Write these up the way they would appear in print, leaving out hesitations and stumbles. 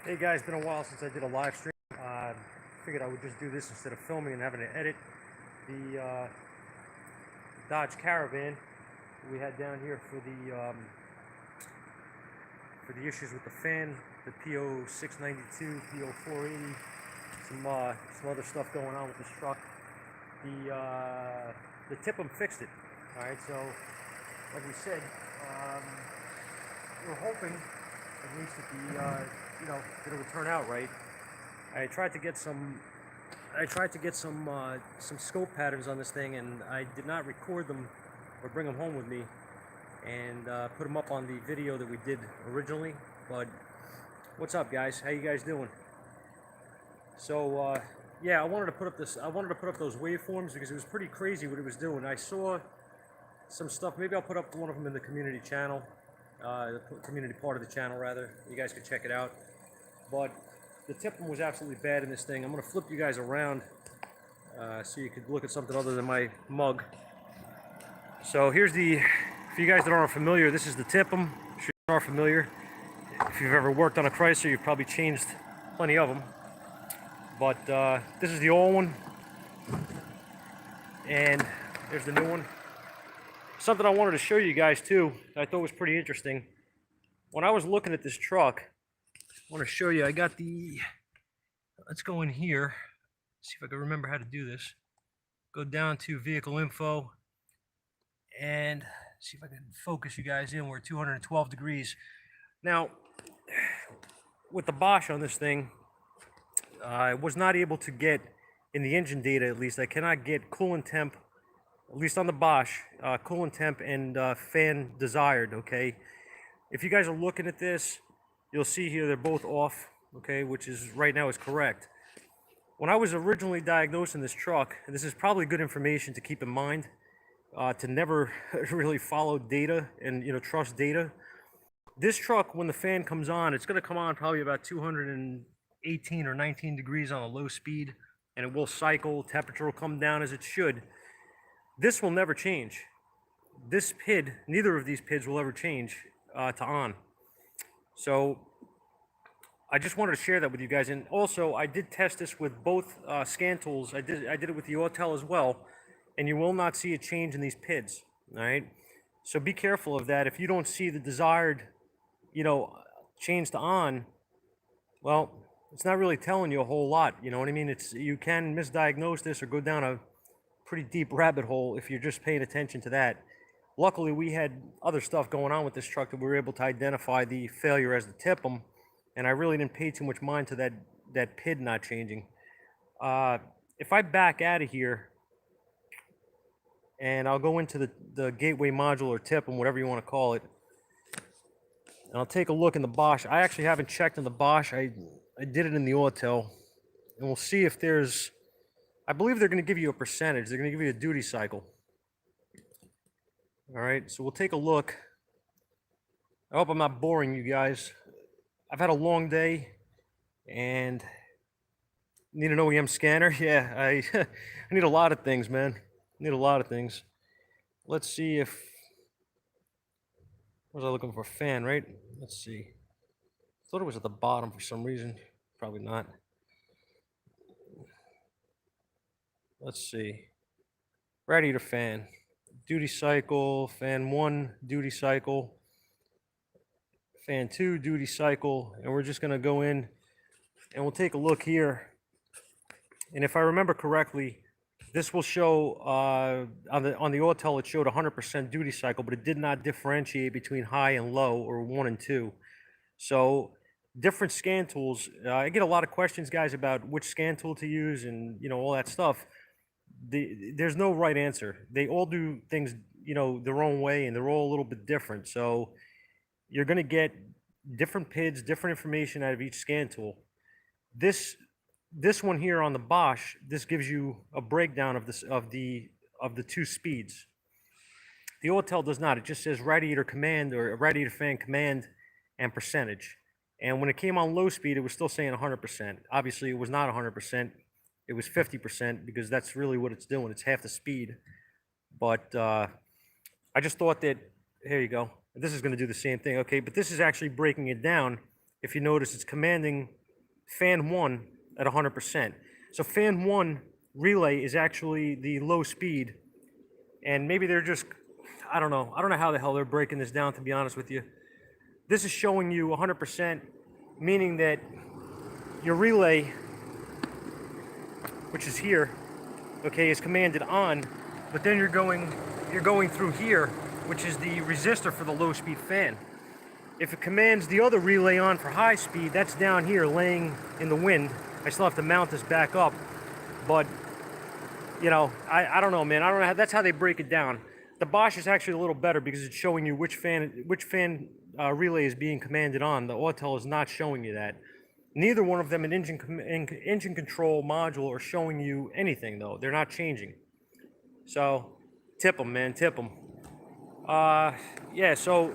Hey guys, been a while since I did a live stream. Figured I would just do this instead of filming and having to edit the Dodge Caravan we had down here for the issues with the fan, the P0692, P0480, some other stuff going on with this truck. The Tip'em fixed it. All right, so like we said, we're hoping at least that that it would turn out right. I tried to get some scope patterns on this thing, and I did not record them or bring them home with me and put them up on the video that we did originally. But what's up, guys? How you guys doing? So yeah, I wanted to put up those waveforms because it was pretty crazy what it was doing. I saw some stuff. Maybe I'll put up one of them in the community channel, the community part of the channel rather. You guys can check it out. But the Tip'em was absolutely bad in this thing. I'm going to flip you guys around so you could look at something other than my mug. So here's for you guys that aren't familiar, this is the Tip'em. If you aren't familiar, if you've ever worked on a Chrysler, you've probably changed plenty of them. But this is the old one, and there's the new one. Something I wanted to show you guys too, that I thought was pretty interesting. When I was looking at this truck, I want to show you, I got let's go in here, see if I can remember how to do this. Go down to vehicle info and see if I can focus you guys in. We're at 212 degrees. Now, with the Bosch on this thing, I was not able to get, in the engine data at least, I cannot get coolant temp, at least on the Bosch, coolant temp and fan desired, okay? If you guys are looking at this, you'll see here they're both off, okay, which is right now is correct. When I was originally diagnosing this truck, and this is probably good information to keep in mind, to never really follow data and trust data. This truck, when the fan comes on, it's going to come on probably about 218 or 19 degrees on a low speed, and it will cycle. Temperature will come down as it should. This will never change. This PID, neither of these PIDs will ever change to on. So I just wanted to share that with you guys. And also, I did test this with both scan tools. I did it with the Autel as well, and you will not see a change in these PIDs. All right. So be careful of that. If you don't see the desired, change to on, well, it's not really telling you a whole lot. You know what I mean? You can misdiagnose this or go down a pretty deep rabbit hole if you're just paying attention to that. Luckily, we had other stuff going on with this truck that we were able to identify the failure as the Tip'em, and I really didn't pay too much mind to that PID not changing. If I back out of here, and I'll go into the gateway module or Tip'em, whatever you want to call it, and I'll take a look in the Bosch. I actually haven't checked in the Bosch. I did it in the Autel, and we'll see if there's, I believe they're going to give you a percentage. They're going to give you a duty cycle. All right, so we'll take a look. I hope I'm not boring you guys. I've had a long day and need an OEM scanner. Yeah, I need a lot of things, man. Need a lot of things. Let's see if, was I looking for a fan, right? Let's see. Thought it was at the bottom for some reason. Probably not. Let's see. Radiator fan. Duty cycle, fan 1, duty cycle, fan 2, duty cycle, and we're just going to go in and we'll take a look here. And if I remember correctly, this will show on the Autel, it showed 100% duty cycle, but it did not differentiate between high and low, or 1 and 2. So different scan tools. I get a lot of questions, guys, about which scan tool to use and all that stuff. There's no right answer. They all do things, their own way, and they're all a little bit different. So you're going to get different PIDs, different information out of each scan tool. This one here on the Bosch, this gives you a breakdown of the two speeds. The Autel does not. It just says radiator command or radiator fan command and percentage. And when it came on low speed, it was still saying 100%. Obviously, it was not 100%. It was 50% because that's really what it's doing. It's half the speed. But I just thought that, here you go. This is going to do the same thing. Okay, but this is actually breaking it down if you notice, it's commanding fan 1 at 100%. So fan 1 relay is actually the low speed, and maybe they're just, I don't know how the hell they're breaking this down, to be honest with you. This is showing you 100%, meaning that your relay, which is here, okay, is commanded on, but then you're going through here, which is the resistor for the low speed fan. If it commands the other relay on for high speed, that's down here laying in the wind. I still have to mount this back up, but you know, I don't know, man. I don't know how, that's how they break it down. The Bosch is actually a little better because it's showing you which fan relay is being commanded on. The Autel is not showing you that. Neither one of them in engine control module are showing you anything, though. They're not changing. So tip them, man, tip them. Yeah, so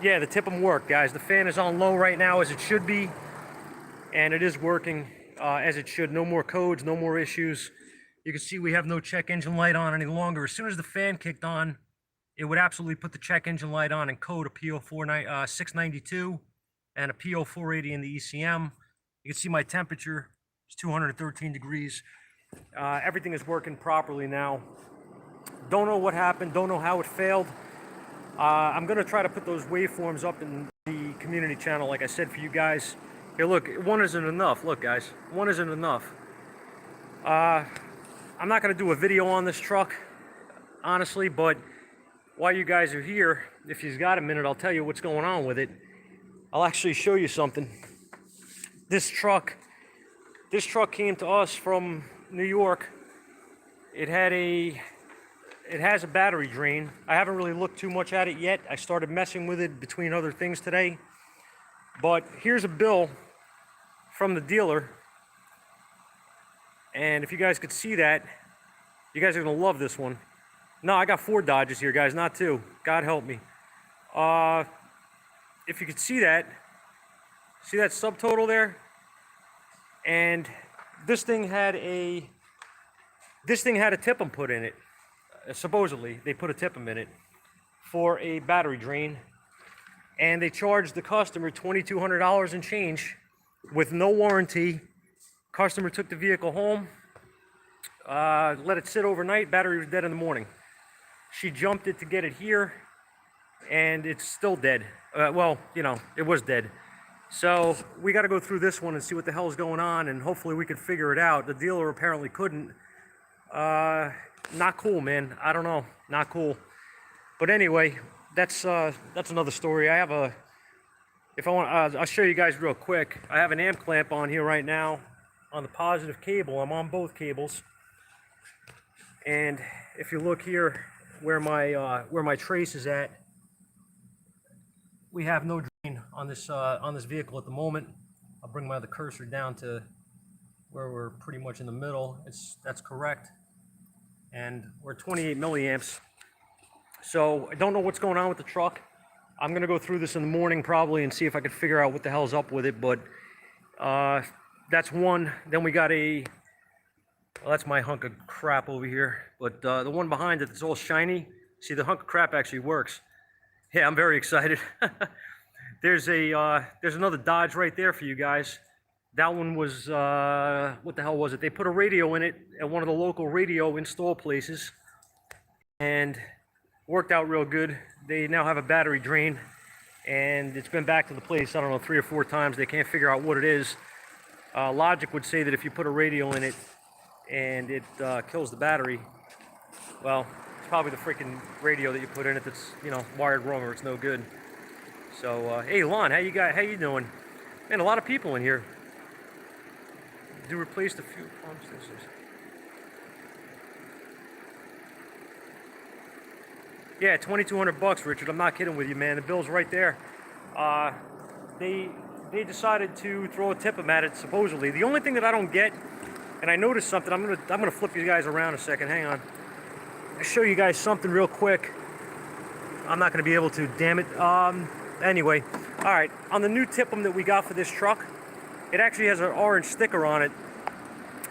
yeah, the tip them work, guys. The fan is on low right now, as it should be, and it is working as it should. No more codes, no more issues. You can see we have no check engine light on any longer. As soon as the fan kicked on, it would absolutely put the check engine light on and code a P0692 and a P0480 in the ECM. You can see my temperature is 213 degrees. Everything is working properly now. Don't know what happened, don't know how it failed. I'm gonna try to put those waveforms up in the community channel, like I said, for you guys. Here, look, one isn't enough. Look, guys, one isn't enough. I'm not gonna do a video on this truck, honestly, but while you guys are here, if you've got a minute, I'll tell you what's going on with it. I'll actually show you something. This truck came to us from New York. It has a battery drain. I haven't really looked too much at it yet. I started messing with it between other things today. But here's a bill from the dealer. And if you guys could see that, you guys are gonna love this one. No, I got 4 Dodges here, guys, not 2. God help me. If you could see that subtotal there? And this thing had a tip-em put in it. Supposedly, they put a tip-em in it for a battery drain. And they charged the customer $2,200 and change with no warranty. Customer took the vehicle home, let it sit overnight, battery was dead in the morning. She jumped it to get it here, and it's still dead. Well, you know, it was dead. So we got to go through this one and see what the hell is going on, and hopefully we can figure it out. The dealer apparently couldn't. Not cool, man. I don't know. Not cool. But anyway, that's another story. I have I'll show you guys real quick. I have an amp clamp on here right now on the positive cable. I'm on both cables. And if you look here where my trace is at, we have no drain on this vehicle at the moment. I'll bring the cursor down to where we're pretty much in the middle. That's correct. And we're 28 milliamps. So I don't know what's going on with the truck. I'm gonna go through this in the morning probably and see if I can figure out what the hell's up with it. But that's one. Then we got well, that's my hunk of crap over here. But the one behind it that's all shiny. See, the hunk of crap actually works. Yeah, I'm very excited. There's another Dodge right there for you guys. That one was, what the hell was it? They put a radio in it at one of the local radio install places, and worked out real good. They now have a battery drain, and it's been back to the place, I don't know, 3 or 4 times. They can't figure out what it is. Logic would say that if you put a radio in it and it kills the battery, well, it's probably the freaking radio that you put in it that's, you know, wired wrong, or it's no good. So, hey, Lon, how you doing? Man, a lot of people in here. Do replace the fuel pumps. Yeah, $2,200, Richard. I'm not kidding with you, man. The bill's right there. They decided to throw a tip-em at it, supposedly. The only thing that I don't get, and I noticed something. I'm gonna flip you guys around a second. Hang on. I'll show you guys something real quick. I'm not gonna be able to. Damn it. Anyway, all right. On the new tip-em that we got for this truck, it actually has an orange sticker on it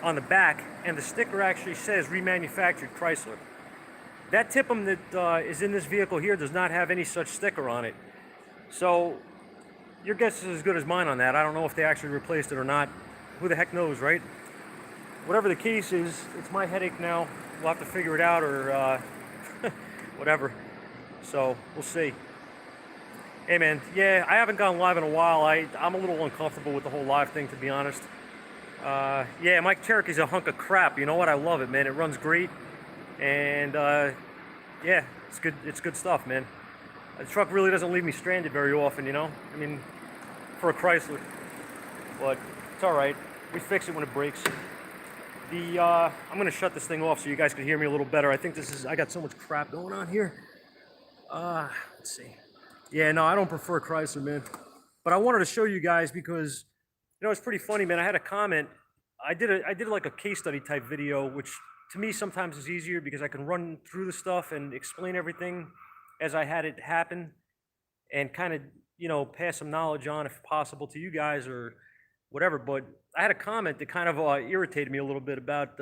on the back, and the sticker actually says remanufactured Chrysler. That tip-em that is in this vehicle here does not have any such sticker on it. So your guess is as good as mine on that. I don't know if they actually replaced it or not. Who the heck knows, right? Whatever the case is, it's my headache now. We'll have to figure it out, or whatever. So we'll see. Hey man, yeah, I haven't gone live in a while. I'm a little uncomfortable with the whole live thing, to be honest. Yeah, my Cherokee's a hunk of crap. You know what? I love it, man. It runs great, and yeah, it's good. It's good stuff, man. The truck really doesn't leave me stranded very often, you know. I mean, for a Chrysler, but it's all right. We fix it when it breaks. I'm gonna shut this thing off so you guys can hear me a little better. I think I got so much crap going on here. Let's see. Yeah, no, I don't prefer Chrysler, man. But I wanted to show you guys because, you know, it's pretty funny, man. I had a comment. I did like a case study type video, which to me sometimes is easier because I can run through the stuff and explain everything as I had it happen, and kind of, you know, pass some knowledge on if possible to you guys or whatever. But I had a comment that kind of irritated me a little bit about,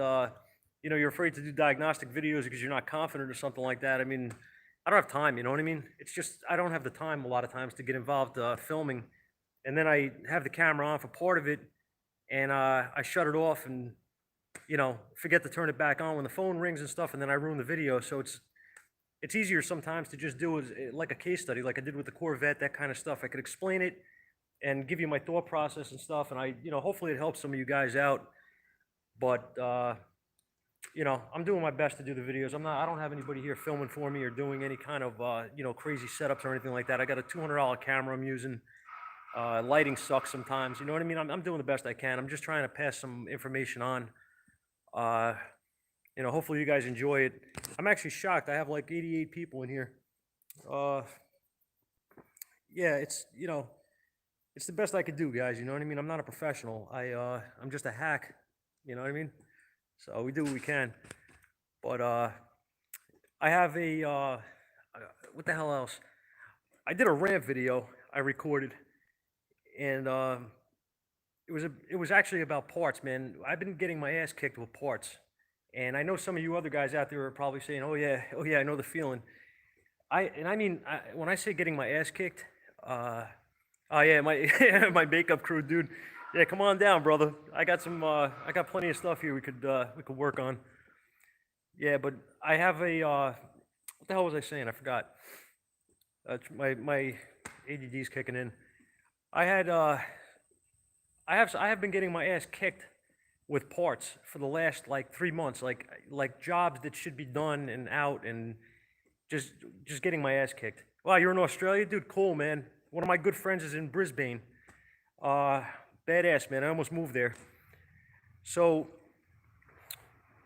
you know, you're afraid to do diagnostic videos because you're not confident or something like that. I mean, I don't have time, you know what I mean? It's just, I don't have the time a lot of times to get involved filming. And then I have the camera on for part of it, and I shut it off and, you know, forget to turn it back on when the phone rings and stuff, and then I ruin the video. So it's easier sometimes to just do it like a case study, like I did with the Corvette, that kind of stuff. I could explain it and give you my thought process and stuff, and you know, hopefully it helps some of you guys out. But you know, I'm doing my best to do the videos. I don't have anybody here filming for me or doing any kind of you know, crazy setups or anything like that. I got a $200 camera I'm using. Lighting sucks sometimes, you know what I mean? I'm doing the best I can. I'm just trying to pass some information on. You know, hopefully you guys enjoy it. I'm actually shocked. I have like 88 people in here. Yeah, it's, you know, it's the best I could do, guys. You know what I mean? I'm not a professional. I'm just a hack. You know what I mean? So we do what we can. But I have what the hell else? I did a rant video I recorded, and it was actually about parts, man. I've been getting my ass kicked with parts. And I know some of you other guys out there are probably saying, oh yeah, I know the feeling. I mean, when I say getting my ass kicked, oh yeah, my my makeup crew, dude. Yeah, come on down, brother. I got plenty of stuff here we could work on. Yeah, but I have a what the hell was I saying? I forgot. My ADD's kicking in. I have been getting my ass kicked with parts for the last like 3 months, like jobs that should be done and out, and just getting my ass kicked. Wow, you're in Australia, dude? Cool, man. One of my good friends is in Brisbane. Badass, man. I almost moved there. So,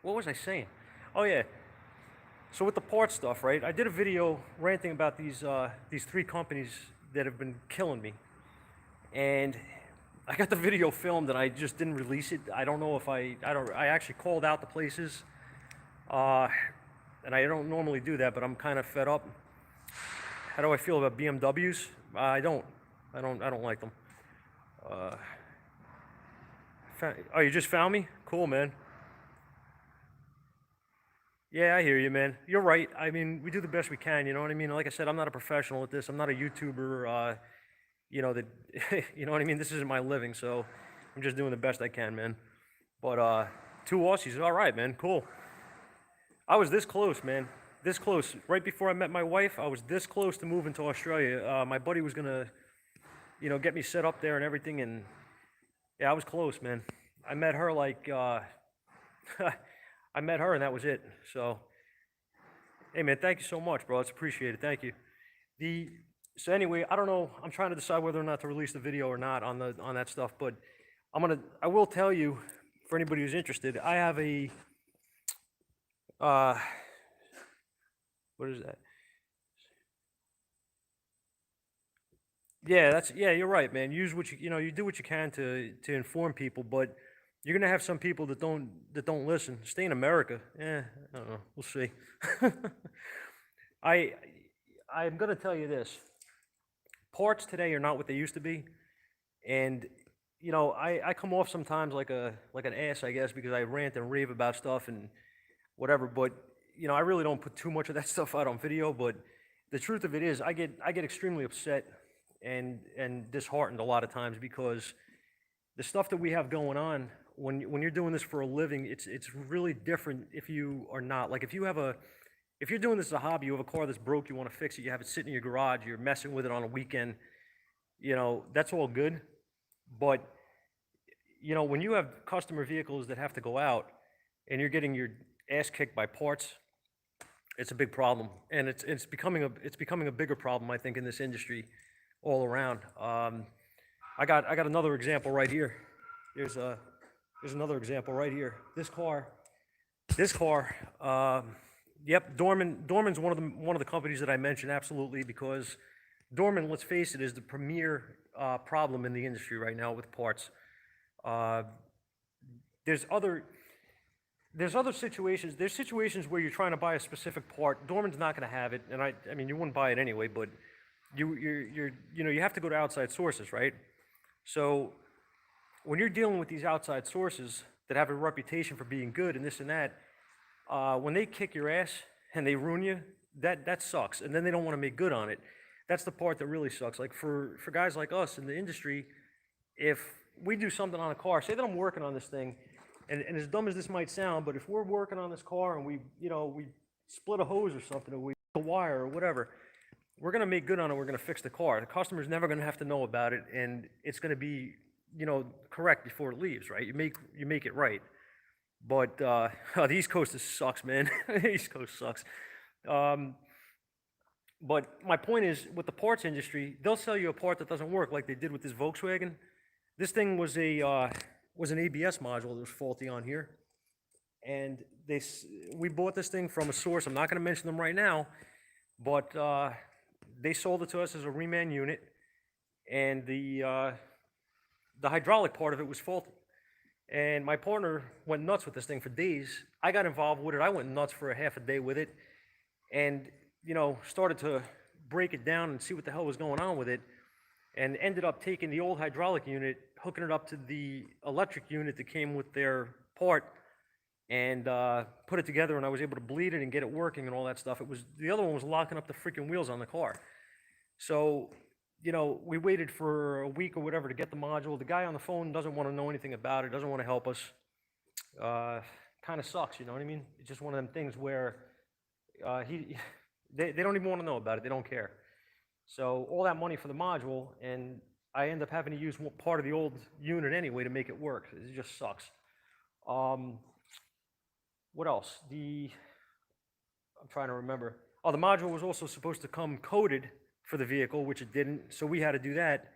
what was I saying? Oh yeah. So with the parts stuff, right? I did a video ranting about these 3 companies that have been killing me, and I got the video filmed and I just didn't release it. I don't know if I actually called out the places, and I don't normally do that, but I'm kind of fed up. How do I feel about BMWs? I don't like them. Oh, you just found me? Cool, man. Yeah, I hear you, man. You're right. I mean, we do the best we can, you know what I mean? Like I said, I'm not a professional at this. I'm not a YouTuber, you know, that, you know what I mean? This isn't my living, so I'm just doing the best I can, man. But 2 Aussies, all right, man, cool. I was this close, man, this close. Right before I met my wife, I was this close to moving to Australia. My buddy was gonna, you know, get me set up there and everything, and yeah, I was close, man. I met her like, I met her and that was it. So, hey, man, thank you so much, bro. It's appreciated. Thank you. So anyway, I don't know. I'm trying to decide whether or not to release the video or not on that stuff. But I will tell you, for anybody who's interested, I have a what is that? Yeah, you're right, man. Use what you know. You do what you can to inform people, but you're gonna have some people that don't listen. Stay in America. I don't know. We'll see. I'm gonna tell you this. Parts today are not what they used to be, and you know, I come off sometimes like an ass, I guess, because I rant and rave about stuff and whatever. But you know, I really don't put too much of that stuff out on video. But the truth of it is, I get extremely upset, and disheartened a lot of times, because the stuff that we have going on, when you're doing this for a living, it's really different if you are not. Like, if you're doing this as a hobby, you have a car that's broke, you want to fix it, you have it sitting in your garage, you're messing with it on a weekend, that's all good. But when you have customer vehicles that have to go out and you're getting your ass kicked by parts, it's a big problem, and it's becoming a bigger problem, I think, in this industry all around. I got another example right here. There's another example right here. This car. Yep, Dorman's one of the companies that I mentioned, absolutely, because Dorman, let's face it, is the premier problem in the industry right now with parts. Uh, there's other situations. There's situations where you're trying to buy a specific part. Dorman's not going to have it, and I mean, you wouldn't buy it anyway. But you have to go to outside sources, right? So when you're dealing with these outside sources that have a reputation for being good and this and that, when they kick your ass and they ruin you, that sucks. And then they don't want to make good on it. That's the part that really sucks. Like for guys like us in the industry, if we do something on a car, say that I'm working on this thing, and as dumb as this might sound, but if we're working on this car and we split a hose or something, or we a wire or whatever, we're going to make good on it. We're going to fix the car. The customer's never going to have to know about it, and it's going to be correct before it leaves, right? You make it right. But the East Coast sucks, man. The East Coast sucks. But my point is, with the parts industry, they'll sell you a part that doesn't work, like they did with this Volkswagen. This thing was an ABS module that was faulty on here, and we bought this thing from a source. I'm not going to mention them right now, but they sold it to us as a reman unit, and the hydraulic part of it was faulty. And my partner went nuts with this thing for days. I got involved with it. I went nuts for a half a day with it, and started to break it down and see what the hell was going on with it, and ended up taking the old hydraulic unit, hooking it up to the electric unit that came with their part, and put it together, and I was able to bleed it and get it working and all that stuff. The other one was locking up the freaking wheels on the car. So we waited for a week or whatever to get the module. The guy on the phone doesn't want to know anything about it, doesn't want to help us. Kind of sucks, you know what I mean? It's just one of them things where they don't even want to know about it. They don't care. So all that money for the module, and I end up having to use part of the old unit anyway to make it work. It just sucks. What else? I'm trying to remember. Oh, the module was also supposed to come coated for the vehicle, which it didn't. So we had to do that,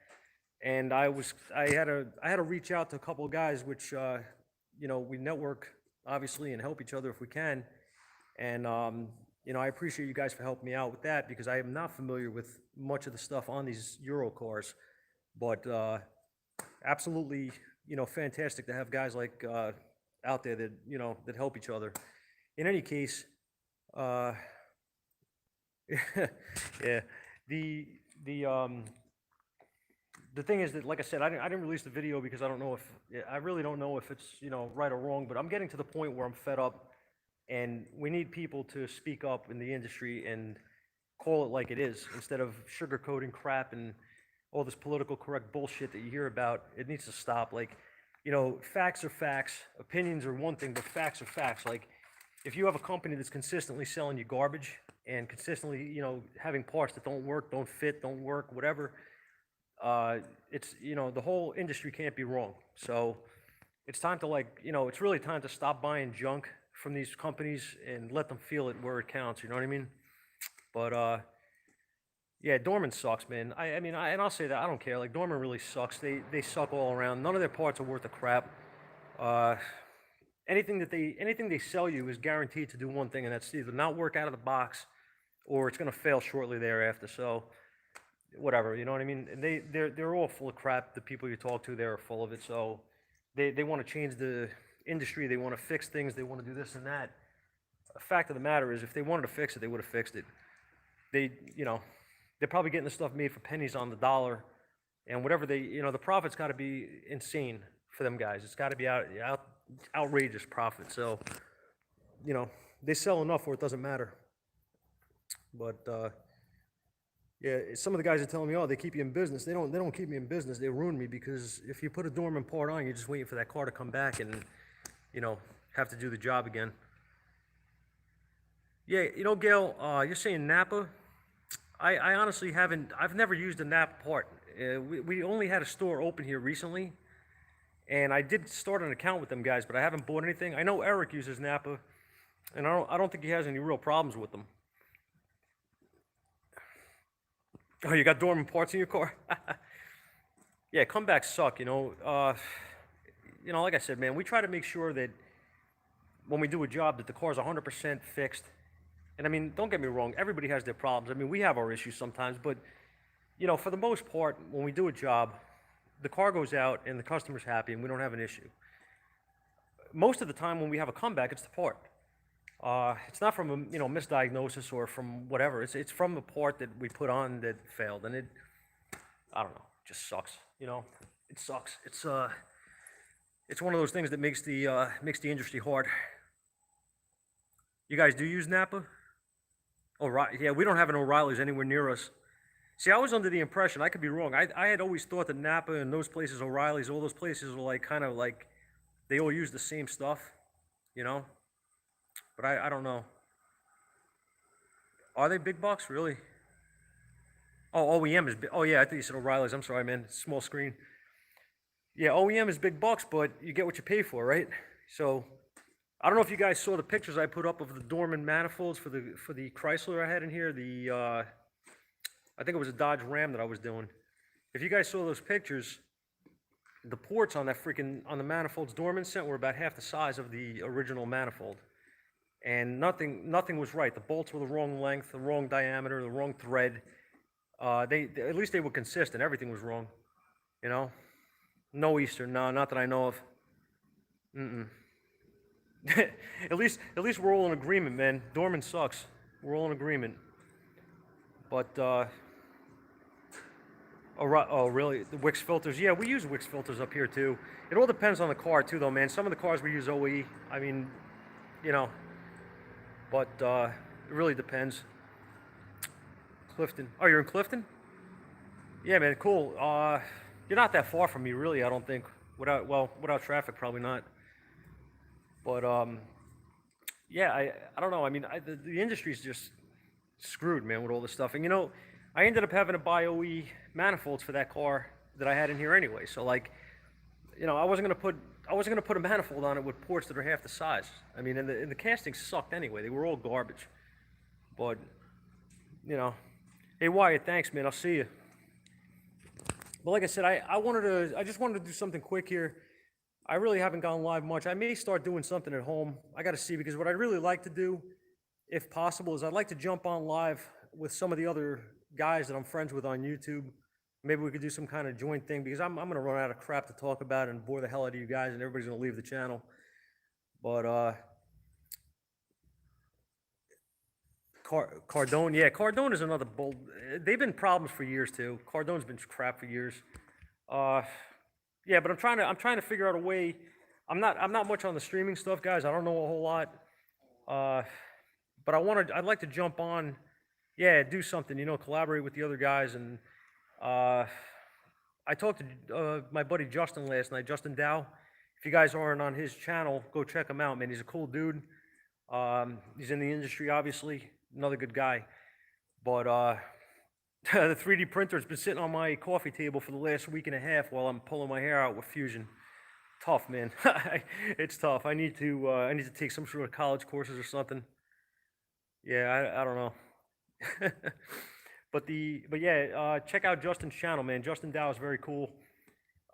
and I had to reach out to a couple of guys, which we network obviously and help each other if we can, and I appreciate you guys for helping me out with that, because I am not familiar with much of the stuff on these Euro cars, but absolutely fantastic to have guys like out there that that help each other. In any case, yeah. The thing is that, like I said, I didn't release the video because I really don't know if it's right or wrong, but I'm getting to the point where I'm fed up, and we need people to speak up in the industry and call it like it is, instead of sugarcoating crap and all this political correct bullshit that you hear about. It needs to stop. Like, facts are facts, opinions are one thing, but facts are facts. Like, if you have a company that's consistently selling you garbage and consistently, having parts that don't work, don't fit, don't work, whatever, it's, the whole industry can't be wrong. So it's time to, it's really time to stop buying junk from these companies and let them feel it where it counts, you know what I mean? But, yeah, Dorman sucks, man. And I'll say that, I don't care. Like, Dorman really sucks. They suck all around. None of their parts are worth a crap. Anything they sell you is guaranteed to do one thing, and that's either not work out of the box, or it's going to fail shortly thereafter. So, whatever, you know what I mean? And they're all full of crap. The people you talk to there are full of it. So, they want to change the industry. They want to fix things. They want to do this and that. The fact of the matter is, if they wanted to fix it, they would have fixed it. They're probably getting the stuff made for pennies on the dollar, and whatever the profit's got to be insane for them guys. It's got to be outrageous profit. So, they sell enough where it doesn't matter. But Yeah, some of the guys are telling me, oh, they keep you in business. They don't keep me in business. They ruin me, because if you put a dormant part on, you're just waiting for that car to come back and, you know, have to do the job again. Yeah, Gail, you're saying Napa. I honestly haven't. I've never used a Napa part. We only had a store open here recently, and I did start an account with them guys, but I haven't bought anything. I know Eric uses Napa, and I don't think he has any real problems with them. Oh, you got dormant parts in your car? Yeah, comebacks suck. Like I said, man, we try to make sure that when we do a job that the car's 100% fixed. And I mean, don't get me wrong, everybody has their problems. I mean, we have our issues sometimes, but for the most part, when we do a job, the car goes out and the customer's happy and we don't have an issue. Most of the time when we have a comeback, it's the part. It's not from a misdiagnosis or from whatever. It's from the part that we put on that failed, and I don't know, just sucks. It sucks. It's one of those things that makes the industry hard. You guys do use Napa? Oh, right. Yeah, we don't have an O'Reilly's anywhere near us. See, I was under the impression, I could be wrong. I had always thought that Napa and those places, O'Reilly's, all those places were like kind of like they all use the same stuff, you know. But I don't know. Are they big bucks, really? Oh, OEM is big. Oh, yeah, I thought you said O'Reilly's. I'm sorry, man. Small screen. Yeah, OEM is big bucks, but you get what you pay for, right? So, I don't know if you guys saw the pictures I put up of the dormant manifolds for the Chrysler I had in here. I think it was a Dodge Ram that I was doing. If you guys saw those pictures, the ports on the manifold's dormant were about half the size of the original manifold. And nothing was right. The bolts were the wrong length, the wrong diameter, the wrong thread. At least they were consistent. Everything was wrong. No Eastern, no, not that I know of. At least we're all in agreement, man. Dorman sucks. We're all in agreement. But oh really? The Wix filters? Yeah, we use Wix filters up here too. It all depends on the car too, though, man. Some of the cars we use OE. I mean, but it really depends. Clifton. Oh, you're in Clifton? Yeah, man. Cool. You're not that far from me, really. I don't think. Without traffic, probably not. But yeah, I don't know. I mean, the industry's just screwed, man, with all this stuff. And I ended up having to buy OE manifolds for that car that I had in here anyway. So like, I wasn't gonna put a manifold on it with ports that are half the size. I mean, and the castings sucked anyway. They were all garbage. But hey Wyatt, thanks, man. I'll see you. But like I said, I just wanted to do something quick here. I really haven't gone live much. I may start doing something at home. I got to see, because what I'd really like to do, if possible, is I'd like to jump on live with some of the other guys that I'm friends with on YouTube. Maybe we could do some kind of joint thing, because I'm going to run out of crap to talk about and bore the hell out of you guys, and everybody's going to leave the channel. But Cardone, yeah, Cardone is another bull. They've been problems for years too. Cardone's been crap for years. Yeah, but I'm trying to figure out a way. I'm not much on the streaming stuff, guys. I don't know a whole lot. But I'd like to jump on, yeah, do something, collaborate with the other guys. And I talked to my buddy Justin last night, Justin Dow. If you guys aren't on his channel, go check him out, man. He's a cool dude. He's in the industry, obviously. Another good guy. But the 3D printer's been sitting on my coffee table for the last week and a half while I'm pulling my hair out with Fusion. Tough, man. It's tough. I need to take some sort of college courses or something. Yeah, I don't know. But yeah, check out Justin's channel, man. Justin Dow is very cool.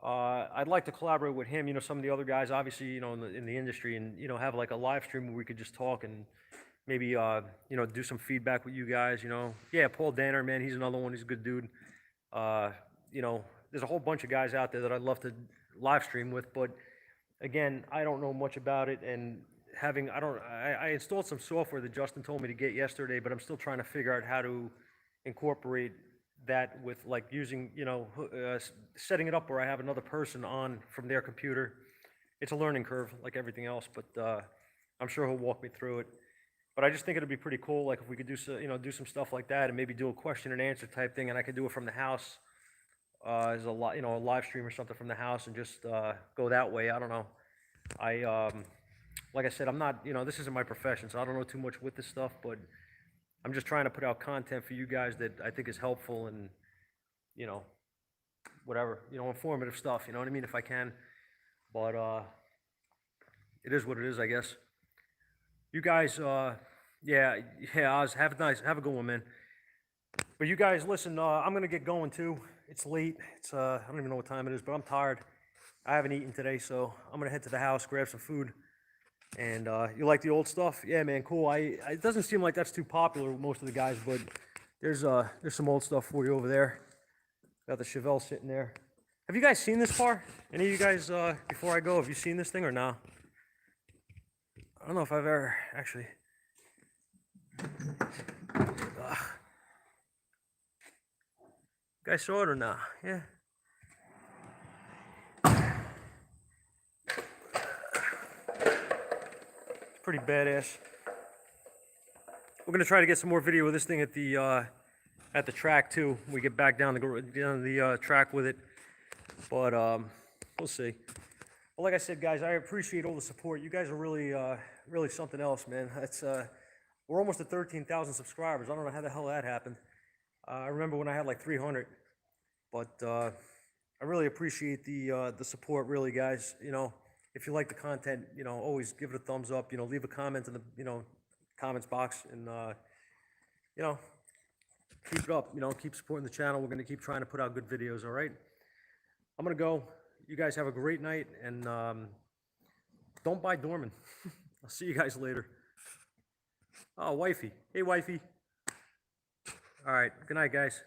I'd like to collaborate with him. Some of the other guys, obviously, in the industry, and have like a live stream where we could just talk and maybe do some feedback with you guys. Yeah, Paul Danner, man, he's another one. He's a good dude. There's a whole bunch of guys out there that I'd love to live stream with, but again, I don't know much about it. And I installed some software that Justin told me to get yesterday, but I'm still trying to figure out how to incorporate that with like using, setting it up where I have another person on from their computer. It's a learning curve like everything else, but I'm sure he'll walk me through it. But I just think it'd be pretty cool, like if we could do so, do some stuff like that, and maybe do a question and answer type thing, and I could do it from the house, as a a live stream or something from the house, and just go that way. I don't know. I like I said, I'm not, this isn't my profession, so I don't know too much with this stuff, but I'm just trying to put out content for you guys that I think is helpful and, you know, whatever, informative stuff, you know what I mean, if I can. But it is what it is, I guess. You guys, yeah, Oz, have a good one, man. But you guys, listen, I'm gonna get going too. It's late. It's I don't even know what time it is, but I'm tired. I haven't eaten today, so I'm gonna head to the house, grab some food. And you like the old stuff? Yeah, man, cool. It doesn't seem like that's too popular with most of the guys, but there's some old stuff for you over there. Got the Chevelle sitting there. Have you guys seen this car? Any of you guys, before I go, have you seen this thing or no? I don't know if I've ever actually. Guys saw it or not? Yeah. It's pretty badass. We're gonna try to get some more video of this thing at the track too. We get back down the track with it, but we'll see. Well, like I said, guys, I appreciate all the support. You guys are really, really something else, man. It's we're almost at 13,000 subscribers. I don't know how the hell that happened. I remember when I had like 300, but I really appreciate the support, really, guys. If you like the content, always give it a thumbs up. Leave a comment in the comments box, and keep it up. Keep supporting the channel. We're gonna keep trying to put out good videos. All right. I'm gonna go. You guys have a great night, and don't buy Dorman. I'll see you guys later. Oh, wifey. Hey, wifey. All right. Good night, guys.